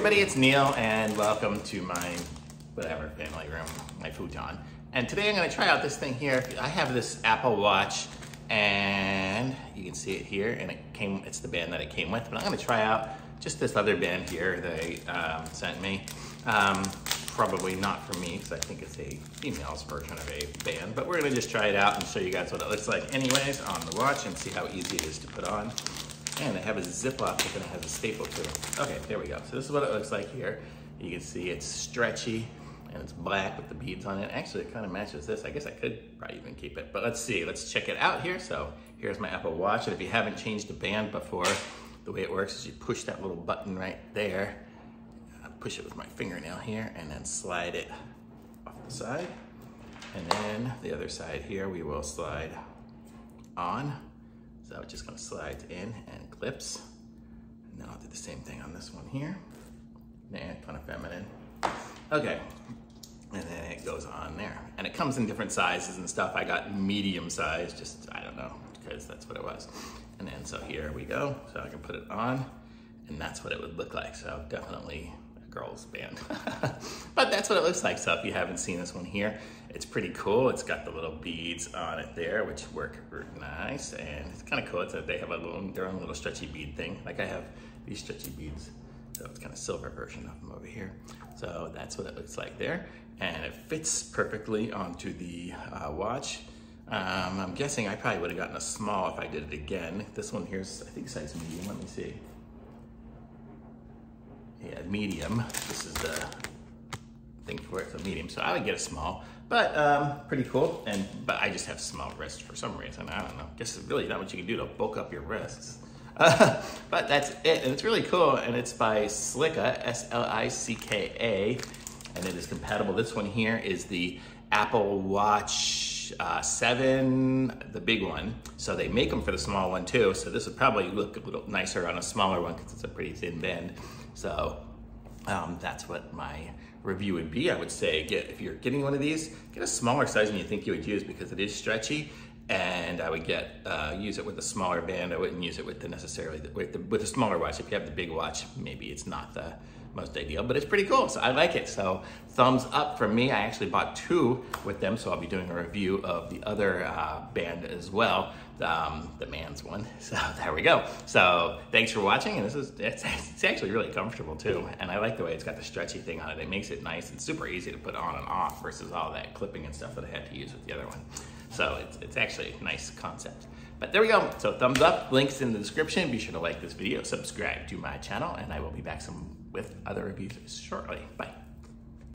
everybody, it's Neil and welcome to my whatever family room, my futon. And today I'm gonna try out this thing here. I have this Apple Watch and you can see it here, and it's the band that it came with, but I'm gonna try out just this other band here that they sent me. Probably not for me, because I think it's a female's version of a band, but we're gonna just try it out and show you guys what it looks like anyways on the watch and see how easy it is to put on. And they have a ziplock, but then it has a staple to it. Okay, there we go. So this is what it looks like here. You can see it's stretchy and it's black with the beads on it. Actually, it kind of matches this. I guess I could probably even keep it, but let's see. Let's check it out here. So here's my Apple Watch. And if you haven't changed the band before, the way it works is you push that little button right there. Push it with my fingernail here and then slide it off the side. And then the other side here, we will slide on. So it just kind of slides in and clips. And then I'll do the same thing on this one here. And kind of feminine. Okay, and then it goes on there. And it comes in different sizes and stuff. I got medium size, just, I don't know, because that's what it was. And then so here we go. So I can put it on and that's what it would look like. So definitely a girl's band. But that's what it looks like. So if you haven't seen this one here, it's pretty cool. It's got the little beads on it there, which work nice, and it's kind of cool. It's that they have their own little stretchy bead thing. Like I have these stretchy beads, so it's kind of silver version of them over here. So that's what it looks like there, and it fits perfectly onto the watch. I'm guessing I probably would have gotten a small if I did it again. This one here's, I think, size medium. Let me see. Yeah, medium. This is the thing for it, so medium. So I would get a small, but pretty cool. But I just have small wrists for some reason. I don't know. Guess it's really not what you can do to bulk up your wrists. But that's it, and it's really cool. And it's by SLICKA, S-L-I-C-K-A, and it is compatible. This one here is the Apple Watch 7, the big one. So they make them for the small one too. So this would probably look a little nicer on a smaller one because it's a pretty thin band. So that's what my review would be. I would say if you're getting one of these, get a smaller size than you think you would use because it is stretchy. And I would use it with a smaller band. I wouldn't use it with with a smaller watch. If you have the big watch, maybe it's not the most ideal, but it's pretty cool. So I like it. So thumbs up from me. I actually bought 2 with them, so I'll be doing a review of the other band as well, the man's one. So there we go. So thanks for watching, and it's actually really comfortable too. And I like the way it's got the stretchy thing on it. It makes it nice and super easy to put on and off versus all that clipping and stuff that I had to use with the other one. So it's actually a nice concept. But there we go. So thumbs up, links in the description. Be sure to like this video, subscribe to my channel, and I will be back with other reviews shortly. Bye.